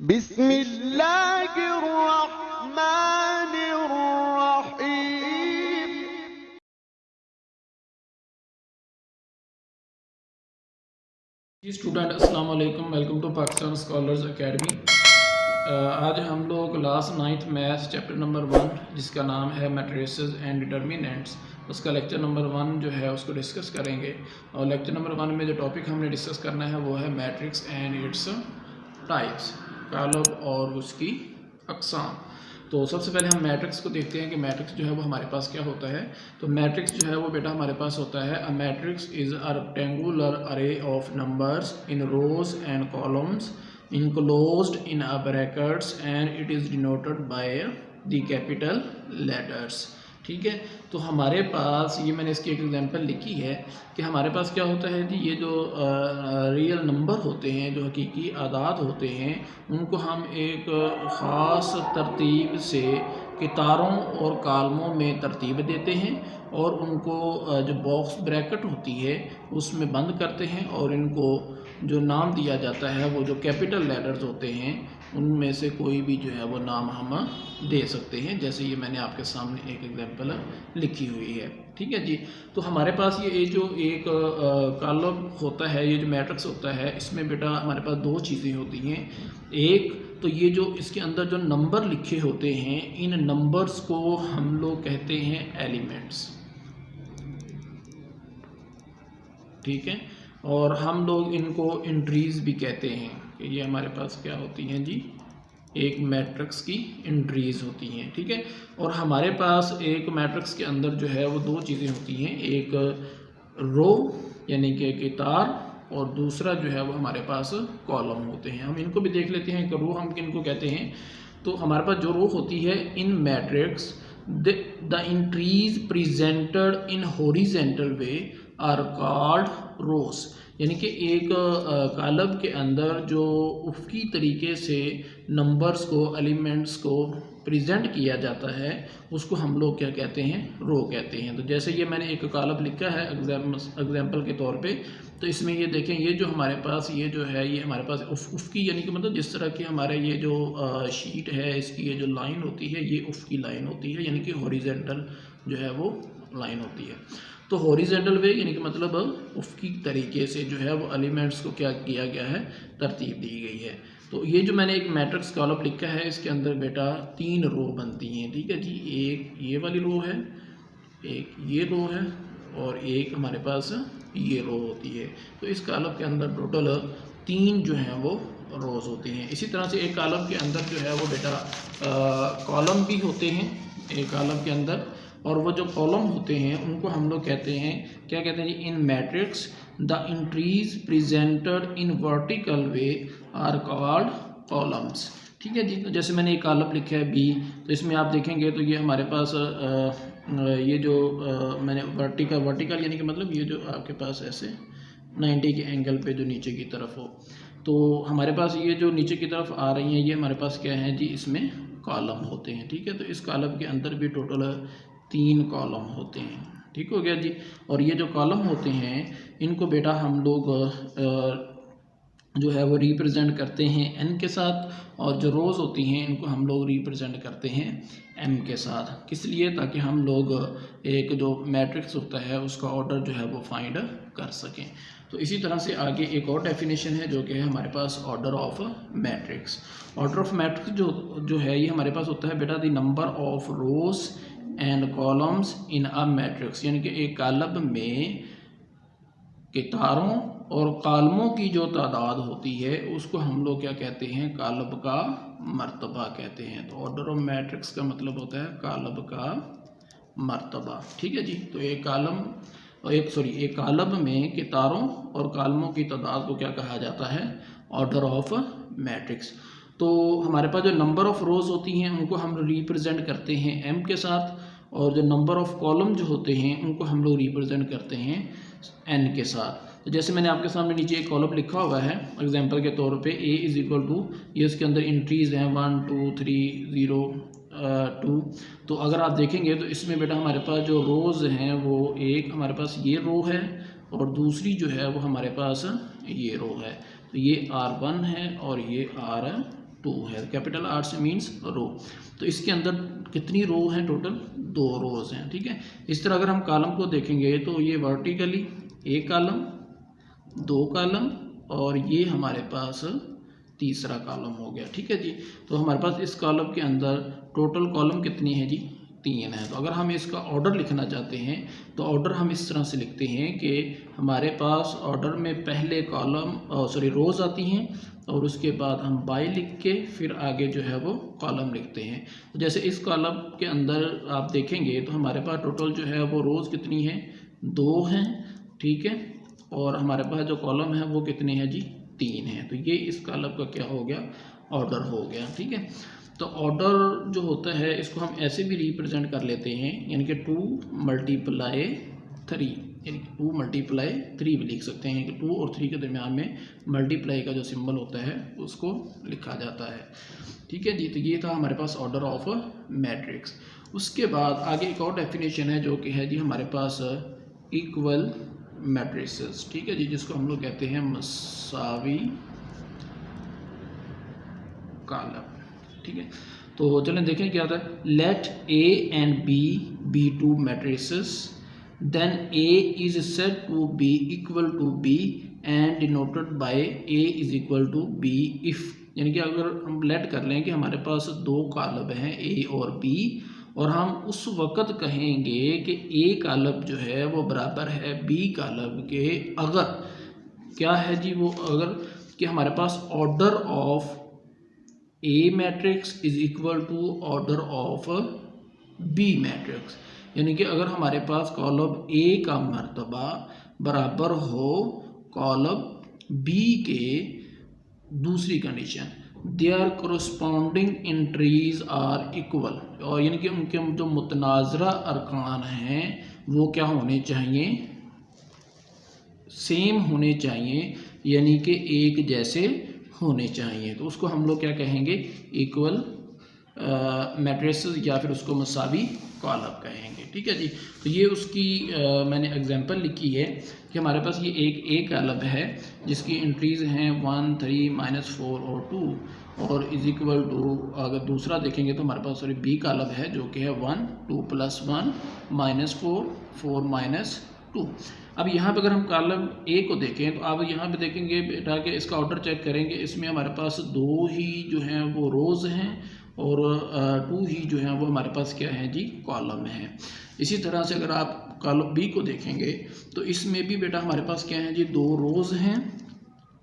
बिस्मिल्लाहिर्रहमानिर्रहीम। जी स्टूडेंट अस्सलाम वालेकुम, welcome to Pakistan scholars academy. आज हम लोग class 9th maths chapter number 1 जिसका नाम है मैट्रिसेस एंड डिटर्मिनेंट्स, उसका लेक्चर नंबर 1 जो है उसको डिस्कस करेंगे। और लेक्चर नंबर 1 में जो टॉपिक हमने डिस्कस करना है वो है matrix and its types, column और उसकी अक़साम। तो सबसे पहले हम मैट्रिक्स को देखते हैं कि मैट्रिक्स जो है वो हमारे पास क्या होता है। तो मैट्रिक्स जो है वो बेटा हमारे पास होता है, a matrix is a rectangular array of numbers in rows and columns enclosed in a brackets and it is denoted by the capital letters। ठीक है, तो हमारे पास ये मैंने इसकी एक एग्जांपल लिखी है कि हमारे पास क्या होता है जी, ये जो रियल नंबर होते हैं, जो हकीकी आदाद होते हैं, उनको हम एक ख़ास तरतीब से कितारों और कालमों में तरतीब देते हैं और उनको जो बॉक्स ब्रैकेट होती है उसमें बंद करते हैं और इनको जो नाम दिया जाता है वो जो कैपिटल लेटर्स होते हैं उनमें से कोई भी जो है वो नाम हम दे सकते हैं। जैसे ये मैंने आपके सामने एक एग्जांपल लिखी हुई है। ठीक है जी, तो हमारे पास ये जो एक कॉलम होता है, ये जो मैट्रिक्स होता है, इसमें बेटा हमारे पास दो चीज़ें होती हैं। एक तो ये जो इसके अंदर जो नंबर लिखे होते हैं, इन नंबर्स को हम लोग कहते हैं एलिमेंट्स। ठीक है, और हम लोग इनको एंट्रीज भी कहते हैं कि ये हमारे पास क्या होती हैं जी, एक मैट्रिक्स की एंट्रीज होती हैं। ठीक है, और हमारे पास एक मैट्रिक्स के अंदर जो है वो दो चीज़ें होती हैं, एक रो यानी कि कितार और दूसरा जो है वो हमारे पास कॉलम होते हैं। हम इनको भी देख लेते हैं कि रो हम किनको कहते हैं। तो हमारे पास जो रो होती है in matrix, the entries presented in horizontal way are called rows. यानी कि एक कॉलम के अंदर जो उफ़क़ी तरीके से नंबर्स को, एलिमेंट्स को प्रेजेंट किया जाता है उसको हम लोग क्या कहते हैं, रो कहते हैं। तो जैसे ये मैंने एक कॉलम लिखा है एग्जाम्पल के तौर पे, तो इसमें ये देखें, ये जो हमारे पास ये जो है ये हमारे पास उफ़क़ी यानी कि मतलब जिस तरह की हमारे ये जो शीट है, इसकी ये जो लाइन होती है ये उफ़क़ी लाइन होती है, यानी कि हॉरिजॉन्टल जो है वो लाइन होती है। तो हॉरिजॉन्टल वे यानी कि मतलब उफ़क़ी तरीके से जो है वो एलिमेंट्स को क्या किया गया है, तरतीब दी गई है। तो ये जो मैंने एक मैट्रिक्स कॉलम लिखा है, इसके अंदर बेटा 3 रो बनती हैं। ठीक है जी, एक ये वाली रो है, एक ये रो है और एक हमारे पास ये रो होती है। तो इस कॉलम के अंदर टोटल 3 जो हैं वो रोज़ होती हैं। इसी तरह से एक कॉलम के अंदर जो है वो बेटा कॉलम भी होते हैं एक कॉलम के अंदर, और वो जो कॉलम होते हैं उनको हम लोग कहते हैं, क्या कहते हैं जी, in matrix the entries presented in vertical way are called columns. ठीक है जी, तो जैसे मैंने एक कॉलम लिखा है बी, तो इसमें आप देखेंगे तो ये हमारे पास ये जो मैंने वर्टिकल यानी कि मतलब ये जो आपके पास ऐसे 90 के एंगल पे जो नीचे की तरफ हो, तो हमारे पास ये जो नीचे की तरफ आ रही हैं ये हमारे पास क्या है जी, इसमें कॉलम होते हैं। ठीक है, तो इस कॉलम के अंदर भी टोटल 3 कॉलम होते हैं। ठीक हो गया जी, और ये जो कॉलम होते हैं इनको बेटा हम लोग जो है वो रिप्रेजेंट करते हैं एन के साथ, और जो रोज़ होती हैं इनको हम लोग रिप्रेजेंट करते हैं एम के साथ। किस लिए, ताकि हम लोग एक जो मैट्रिक्स होता है उसका ऑर्डर जो है वो फाइंड कर सकें। तो इसी तरह से आगे एक और डेफिनेशन है जो कि है हमारे पास order of matrix. Order of matrix जो है ये हमारे पास होता है बेटा the number of rows and columns in a matrix, यानी कि एक कॉलम में कितारों और कालमों की जो तादाद होती है उसको हम लोग क्या कहते हैं, कालब का मर्तबा कहते हैं। तो ऑर्डर ऑफ मैट्रिक्स का मतलब होता है कालब का मर्तबा। ठीक है जी, तो एक कालम में कितारों और कालमों की तादाद को क्या कहा जाता है, ऑर्डर ऑफ मैट्रिक्स। तो हमारे पास जो नंबर ऑफ़ रोज़ होती हैं उनको हम रिप्रेजेंट करते हैं एम के साथ, और जो नंबर ऑफ़ कॉलम जो होते हैं उनको हम लोग रिप्रेजेंट करते हैं एन के साथ। तो जैसे मैंने आपके सामने नीचे एक कॉलम लिखा हुआ है एग्जांपल के तौर पे, ए इज़ इक्वल टू, ये इसके अंदर इंट्रीज़ हैं 1 2 3 0 2। तो अगर आप देखेंगे तो इसमें बेटा हमारे पास जो रोज़ हैं वो एक हमारे पास ये रो है और दूसरी जो है वो हमारे पास ये रो है। तो ये R1 है और ये R2 2 है, कैपिटल R से मीन्स रो। तो इसके अंदर कितनी रो हैं? टोटल 2 रोज हैं, ठीक है। इस तरह अगर हम कॉलम को देखेंगे तो ये वर्टिकली एक कॉलम, 2 कॉलम और ये हमारे पास तीसरा कॉलम हो गया, ठीक है जी। तो हमारे पास इस कॉलम के अंदर टोटल कॉलम कितनी है जी? 3 है। तो अगर हम इसका ऑर्डर लिखना चाहते हैं तो ऑर्डर हम इस तरह से लिखते हैं कि हमारे पास ऑर्डर में पहले रोज आती हैं और उसके बाद हम बाय लिख के फिर आगे जो है वो कॉलम लिखते हैं। तो जैसे इस कॉलम के अंदर आप देखेंगे तो हमारे पास टोटल जो है वो रोज़ कितनी है? 2 हैं, ठीक है। और हमारे पास जो कॉलम है वो कितने हैं जी? 3 हैं। तो ये इस कॉलम का क्या हो गया? ऑर्डर हो गया, ठीक है। तो ऑर्डर जो होता है इसको हम ऐसे भी रिप्रेजेंट कर लेते हैं, यानी कि 2 मल्टीप्लाई 3, यानी कि 2 मल्टीप्लाई 3 भी लिख सकते हैं कि 2 और 3 के दरमियान में मल्टीप्लाई का जो सिंबल होता है उसको लिखा जाता है, ठीक है जी। तो ये था हमारे पास ऑर्डर ऑफ मैट्रिक्स। उसके बाद आगे एक और डेफिनेशन है जो कि है जी हमारे पास इक्वल मैट्रिसेस, ठीक है जी, जिसको हम लोग कहते हैं मसावी कॉलम, ठीक है। तो चलें देखें क्या होता है। Let A and B be 2 matrices, then A is said to be equal to B and denoted by A is equal to B if, यानी कि अगर हम लेट कर लें कि हमारे पास 2 कॉलम हैं ए और बी, और हम उस वक़्त कहेंगे कि ए कॉलम जो है वो बराबर है बी कॉलम के, अगर क्या है जी वो, अगर कि हमारे पास order of A matrix is equal to order of B matrix, यानी कि अगर हमारे पास कॉलम ए का मर्तबा बराबर हो कॉलम बी के, दूसरी condition there corresponding entries are equal, और यानी कि उनके जो मुतनाज़रा अरकान हैं वो क्या होने चाहिए? सेम होने चाहिए, यानी कि एक जैसे होने चाहिए। तो उसको हम लोग क्या कहेंगे? इक्वल मैट्रिसेस, या फिर उसको मसावी कॉलम कहेंगे, ठीक है जी। तो ये उसकी मैंने एग्जांपल लिखी है कि हमारे पास ये एक ए कॉलम है जिसकी एंट्रीज हैं 1, 3, -4 और 2, और इज इक्वल टू, अगर दूसरा देखेंगे तो हमारे पास बी कॉलम है जो कि है 1, 2 + 1 -4, 4 -2। अब यहाँ पे अगर हम कॉलम ए को देखें तो आप यहाँ पे देखेंगे बेटा कि इसका ऑर्डर चेक करेंगे, इसमें हमारे पास 2 ही जो हैं वो रोज़ हैं और 2 ही जो हैं वो हमारे पास क्या है जी? कॉलम हैं। इसी तरह से अगर आप कॉलम बी को देखेंगे तो इसमें भी बेटा हमारे पास क्या है जी? 2 रोज़ हैं,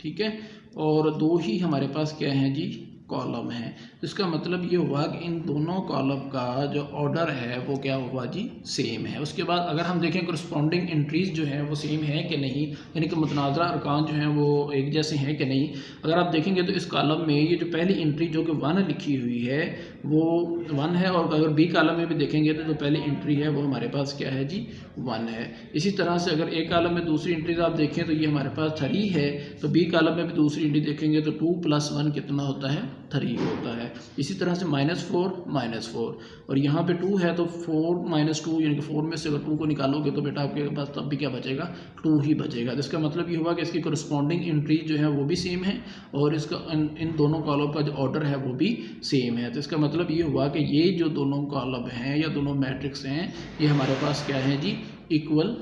ठीक है, और 2 ही हमारे पास क्या हैं जी? कॉलम है। इसका मतलब ये हुआ कि इन दोनों कॉलम का जो ऑर्डर है वो क्या हुआ जी? सेम है। उसके बाद अगर हम देखें करस्पॉन्डिंग एंट्रीज जो हैं वो सेम है कि नहीं, यानी कि मुतनाज़रा अरकान जो हैं वो एक जैसे हैं कि नहीं। अगर आप देखेंगे तो इस कॉलम में ये जो पहली एंट्री जो कि 1 लिखी हुई है वो 1 है, और अगर बी कॉलम में भी देखेंगे तो जो पहली एंट्री है वो हमारे पास क्या है जी? 1 है। इसी तरह से अगर ए कॉलम में दूसरी एंट्रीज आप देखें तो ये हमारे पास 3 है, तो बी कॉलम में भी दूसरी एंट्री देखेंगे तो 2 + 1 कितना होता है? 3 होता है। इसी तरह से -4 -4, और यहाँ पे 2 है तो 4 - 2, यानी कि 4 में से अगर 2 को निकालोगे तो बेटा आपके पास तब भी क्या बचेगा? 2 ही बचेगा। तो इसका मतलब ये हुआ कि इसकी कोरस्पॉन्डिंग एंट्री जो है वो भी सेम है, और इसका इन दोनों कॉलम का जो ऑर्डर है वो भी सेम है। तो इसका मतलब ये हुआ कि ये जो दोनों कॉलम हैं या दोनों मैट्रिक्स हैं ये हमारे पास क्या है जी? इक्वल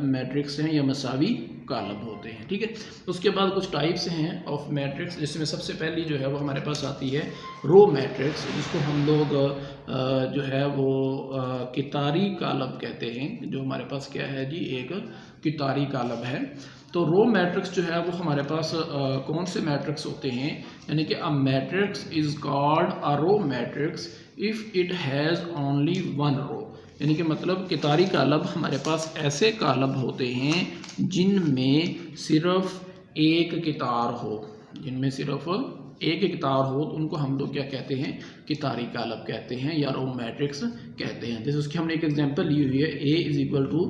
मैट्रिक्स हैं या मसावी कॉलम होते हैं, ठीक है। उसके बाद कुछ टाइप्स हैं ऑफ मैट्रिक्स, जिसमें सबसे पहली जो है वो हमारे पास आती है रो मैट्रिक्स, जिसको हम लोग जो है वो कितारी कॉलम कहते हैं, जो हमारे पास क्या है जी? एक कितारी कॉलम है। तो रो मैट्रिक्स जो है वो हमारे पास कौन से मैट्रिक्स होते हैं? यानी कि a matrix is called a row matrix if it has only 1 row, यानी कि मतलब कितारी कॉलम हमारे पास ऐसे कॉलम होते हैं जिनमें सिर्फ एक कितार हो, जिनमें सिर्फ एक कितार हो, तो उनको हम लोग क्या कहते हैं? कितारी कॉलम कहते हैं या रो मैट्रिक्स कहते हैं। जैसे उसकी हमने एक एग्जांपल ली हुई है, ए इज इक्वल टू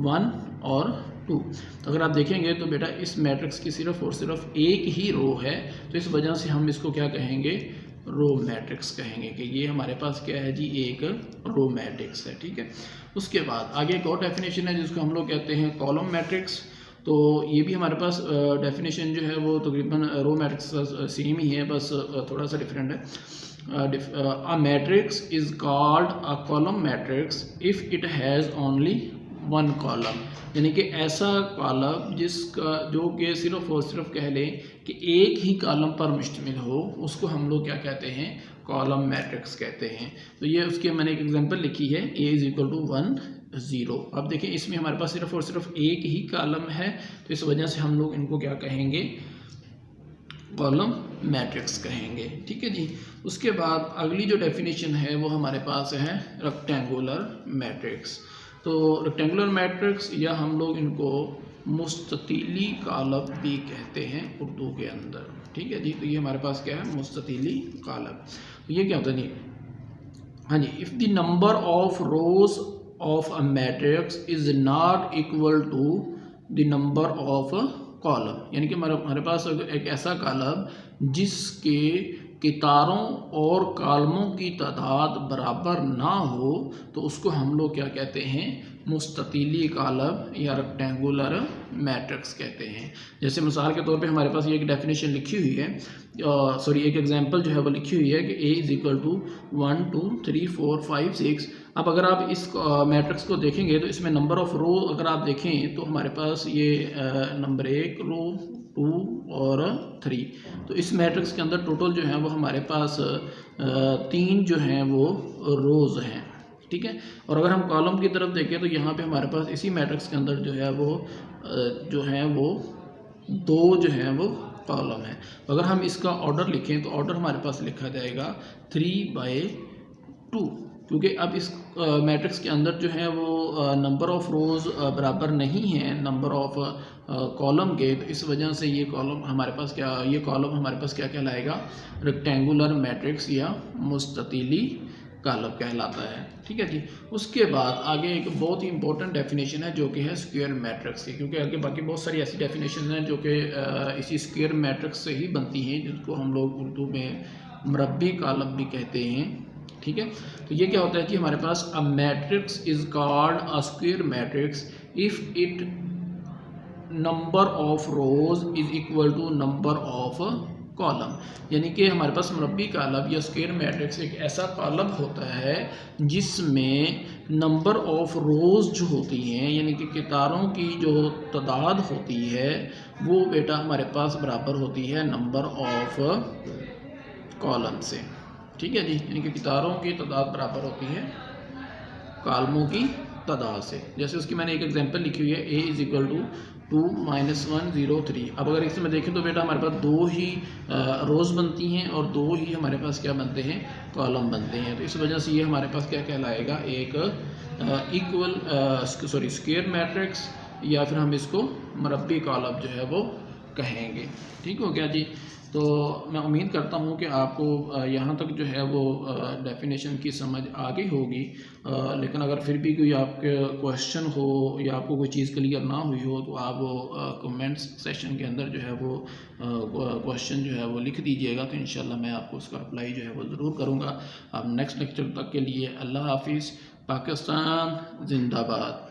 1 और 2। तो अगर आप देखेंगे तो बेटा इस मैट्रिक्स की सिर्फ और सिर्फ एक ही रो है, तो इस वजह से हम इसको क्या कहेंगे? रो मैट्रिक्स कहेंगे कि ये हमारे पास क्या है जी? एक रो मैट्रिक्स है, ठीक है। उसके बाद आगे एक और डेफिनेशन है जिसको हम लोग कहते हैं कॉलम मैट्रिक्स। तो ये भी हमारे पास डेफिनेशन जो है वो तकरीबन रो मैट्रिक्स सेम ही है, बस थोड़ा सा डिफरेंट है। A matrix is called a column matrix if it has only one column, यानी कि ऐसा कॉलम जिसका जो कि सिर्फ और सिर्फ कह लें कि एक ही कॉलम पर मुश्तमिल हो, उसको हम लोग क्या कहते हैं, कॉलम मैट्रिक्स कहते हैं। तो ये उसकी मैंने एक एग्जांपल लिखी है, A = 1 0। अब देखिए इसमें हमारे पास सिर्फ और सिर्फ एक ही कॉलम है, तो इस वजह से हम लोग इनको क्या कहेंगे, कॉलम मैट्रिक्स कहेंगे। ठीक है जी। उसके बाद अगली जो डेफिनेशन है वो हमारे पास है रेक्टेंगुलर मैट्रिक्स। तो रेक्टेंगुलर मैट्रिक्स या हम लोग इनको मुस्ततीली कॉलम भी कहते हैं उर्दू के अंदर। ठीक है जी। तो ये हमारे पास क्या है, मुस्ततीली कॉलम। तो ये क्या होता है जी, हाँ जी, if the number of rows of a matrix is not equal to the number of column, यानी कि हमारे पास एक ऐसा कॉलम जिसके कितारों और कॉलमों की तादाद बराबर ना हो, तो उसको हम लोग क्या कहते हैं, मुस्ततीली कॉलम या रेक्टेंगुलर मैट्रिक्स कहते हैं। जैसे मिसाल के तौर पे हमारे पास ये एक डेफिनेशन लिखी हुई है, एक एग्जांपल जो है वो लिखी हुई है कि A = 1 2 3 4 5 6। अब अगर आप इस मैट्रिक्स को देखेंगे तो इसमें नंबर ऑफ़ रो अगर आप देखें तो हमारे पास ये नंबर 1 रो 2 और 3। तो इस मैट्रिक्स के अंदर टोटल जो है वो हमारे पास 3 जो हैं वो रोज़ हैं। ठीक है। और अगर हम कॉलम की तरफ देखें तो यहाँ पे हमारे पास इसी मैट्रिक्स के अंदर जो है वो 2 जो हैं वो कॉलम है। तो अगर हम इसका ऑर्डर लिखें तो ऑर्डर हमारे पास लिखा जाएगा 3/2, क्योंकि अब इस मैट्रिक्स के अंदर जो है वो नंबर ऑफ़ रोज़ बराबर नहीं है नंबर ऑफ़ कॉलम के, तो इस वजह से ये कॉलम हमारे पास क्या कहलाएगा, रेक्टेंगुलर मैट्रिक्स या मुस्ततीली कॉलम कहलाता है। ठीक है जी। उसके बाद आगे एक बहुत ही इंपॉर्टेंट डेफिनेशन है जो कि है स्क्वायर मैट्रिक्स की, क्योंकि आगे बाकी बहुत सारी ऐसी डेफिनेशन हैं जो कि इसी स्क्वायर मैट्रिक्स से ही बनती हैं, जिसको हम लोग उर्दू में मुरब्बी कॉलम भी कहते हैं। ठीक है। तो ये क्या होता है कि हमारे पास a matrix is called a square matrix if it number of rows is equal to number of column, यानी कि हमारे पास मुरब्बी कॉलम या स्क्वायर मैट्रिक्स एक ऐसा कॉलम होता है जिसमें नंबर ऑफ रोज़ जो होती हैं, यानी कि कितारों की जो तादाद होती है वो बेटा हमारे पास बराबर होती है नंबर ऑफ कॉलम से। ठीक है जी। यानी कि कितारों की तादाद बराबर होती है कॉलमों की तादाद से। जैसे उसकी मैंने एक एग्जांपल लिखी हुई है, A = 2 - 1 0 3। अब अगर इसमें देखें तो बेटा हमारे पास 2 ही रोज़ बनती हैं और 2 ही हमारे पास क्या बनते हैं, कॉलम बनते हैं। तो इस वजह से ये हमारे पास क्या कहलाएगा, एक स्क्वायर मैट्रिक्स, या फिर हम इसको मुरब्बी कॉलम जो है वो कहेंगे। ठीक हो गया जी। तो मैं उम्मीद करता हूँ कि आपको यहाँ तक जो है वो डेफिनेशन की समझ आ गई होगी, लेकिन अगर फिर भी कोई आपके क्वेश्चन हो या आपको कोई चीज़ क्लियर ना हुई हो तो आप वो कमेंट्स सेक्शन के अंदर जो है वो क्वेश्चन जो है वो लिख दीजिएगा, तो इंशाल्लाह मैं आपको उसका रिप्लाई जो है वो ज़रूर करूँगा। अब नेक्स्ट लेक्चर तक के लिए अल्लाह हाफिज़। पाकिस्तान जिंदाबाद।